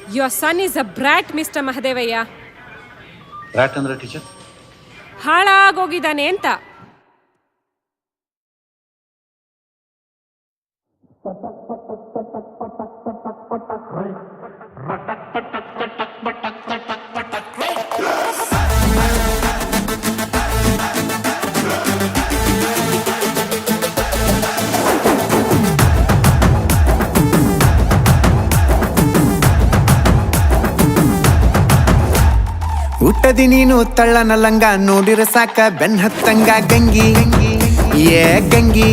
Your son is a brat, Mr. Mahadevaya. Brought ಅಂದ್ರೆ teacher? ಹಾಳಾಗೋಗಿದ್ದಾನೆ ಅಂತ. ಹುಟ್ಟದಿ ನೀನು ತಳ್ಳನ ಲಂಗ ನೋಡಿರ ಸಾಕ ಬೆನ್ ಹತ್ತಂಗ ಗಂಗಿ ಏ ಗಂಗಿ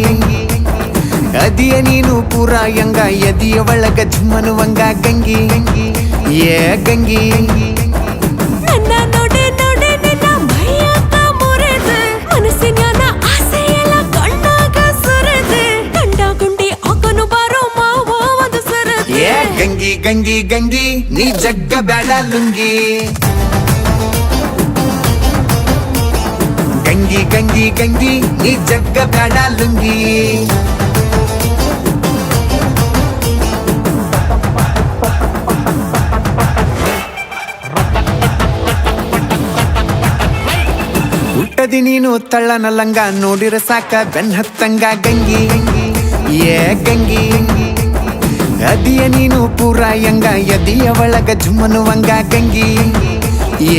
ಅದಿಯ ನೀನು ಪೂರ ಯಂಗ ಎದಿಯ ಒಳಗ ಝುಮ್ಮನುವಂಗ ಗಂಗಿ ಏ ಗಂಗಿ ನನ್ನ ನೋಡೆ ನೋಡೆ ನಿನ್ನ ಮೈಯಾಗ ಮುರಿದು ಮನಸ್ಸಿನ ಆಸೆ ಎಲ್ಲ ಕಣ್ಣಾಗ ಸುರಿದು ಗಂಡ ಗುಂಡಿ ಹಾಕನು ಬಾರೋ ಮಾವ ಒಂದು ಸರದು. ಏ ಗಂಗಿ ಗಂಗಿ ಗಂಗಿ ನೀ ಜಗ್ಗ ಬ್ಯಾಡ ಲುಂಗಿ ಗಂಗಿ ಗಂಗಿ ಗಂಗಿ ನೀ ಜಗ್ಗ ಬ್ಯಾಡ ಲುಂಗಿ ಹುಟ್ಟದಿ ನೀನು ತಳ್ಳನ ಲಂಗ ನೋಡಿರ ಸಾಕ ಬೆನ್ ಹತ್ತಂಗ ಗಂಗಿ ಏ ಗಂಗಿ ಅದಿಯ ನೀನು ಪೂರ ಯಂಗ ಎದಿಯ ಒಳಗ ಝುಮ್ಮನುವಂಗ ಗಂಗಿ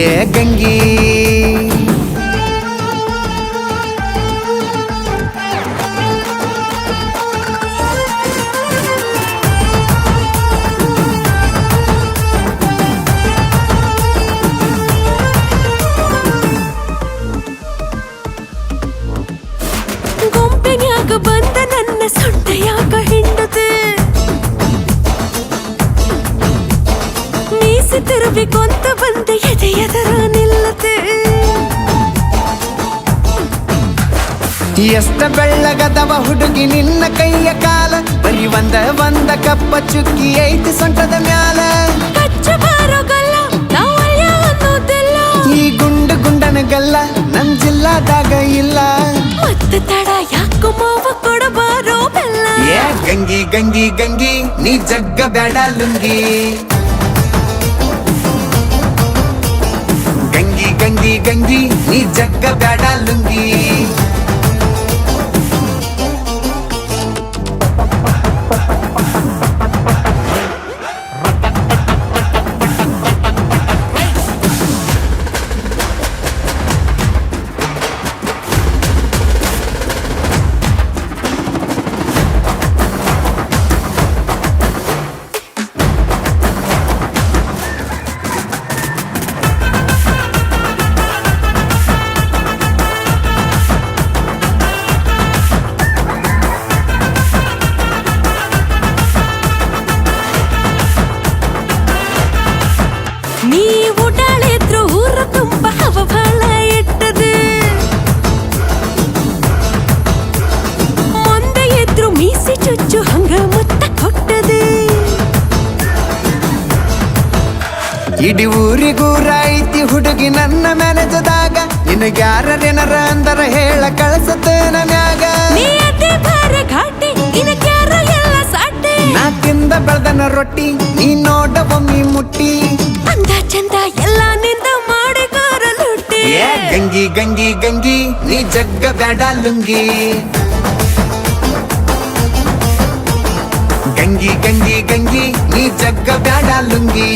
ಏ ಗಂಗಿ ಗೊಂಬೆನ್ಯಾಗ ಬಂದ ನನ್ನ ಸೊಂಟೆಯಾಗ ಹಿಂಡದೆ ಮೀಸೆ ತಿರುವಿಕೊಂತ ಬಂದೆ ಎದೆಯದರ ನಿಲ್ಲದೆ. ಎಷ್ಟ ಬೆಳ್ಳಗದವ ಹುಡುಗಿ ನಿನ್ನ ಕೈಯ ಕಾಲ ಬರೀ ಒಂದ ಕಪ್ಪ ಚುಕ್ಕಿ ಐತಿ ಸೊಂಟದ ಮ್ಯಾಲ ಕಚ್ಚ ಬಾರೋಗಲ್ಲ ನಾವಲ್ಯ ಅನ್ನೋದಿಲ್ಲ ಈ ಗುಂಡನಗಲ್ಲ ನನ್ ಜಿಲ್ಲಾದಾಗ ಇಲ್ಲ ಮತ್ತೆ ತಡ ಯಾಕೋ ಮಾವ ಕೊಡಬಾರೋ ಬೆಲ್ಲ. ಏ ಗಂಗಿ ಗಂಗಿ ಗಂಗಿ ನೀ ಜಗ್ಗ ಬ್ಯಾಡ ಲುಂಗಿ ಗಂಗಿ ಗಂಗಿ ಗಂಗಿ ನೀ ಜಗ್ಗ ಬ್ಯಾಡ ಲುಂಗಿ ನೀ ಊಟಾಳಿದ್ರು ಊರ ತುಂಬ ಹವಬಾಳ ಇಟ್ಟದು ಮುಂದೆ ಎದ್ರು ಮೀಸಿ ಚುಚ್ಚು ಹಂಗ ಮುತ್ತ ಕೊಟ್ಟದು. ಇಡೀ ಊರಿಗೂರ ಐತಿ ಹುಡುಗಿ ನನ್ನ ಮ್ಯಾನೇಜದಾಗ ನಿನಗ್ಯಾರೇನರ ಅಂದರ ಹೇಳ ಕಳಸತೇನ ಮ್ಯಾಗ ನೀ ಅದೇ ಬಾರ ಘಾಟಿ ನಿನಗ್ಯಾರ ಎಲ್ಲ ಸಾಟಿ ನಾಕಿಂದ ಬೆಳ್ದನ ರೊಟ್ಟಿ ನೀ ನೋಡ ಒಮ್ಮಿ ಮುಟ್ಟಿ ಅಂದ ಚಂದ ಎಲ್ಲ ನಿಂದ ಮಾಡಿಗಾರ ಲುಟ್ಟಿ. ಏ ಗಂಗಿ ಗಂಗಿ ಗಂಗಿ ನೀ ಜಗ್ಗ ಬ್ಯಾಡ ಲುಂಗಿ ಗಂಗಿ ಗಂಗಿ ಗಂಗಿ ನೀ ಜಗ್ಗ ಬ್ಯಾಡ ಲುಂಗಿ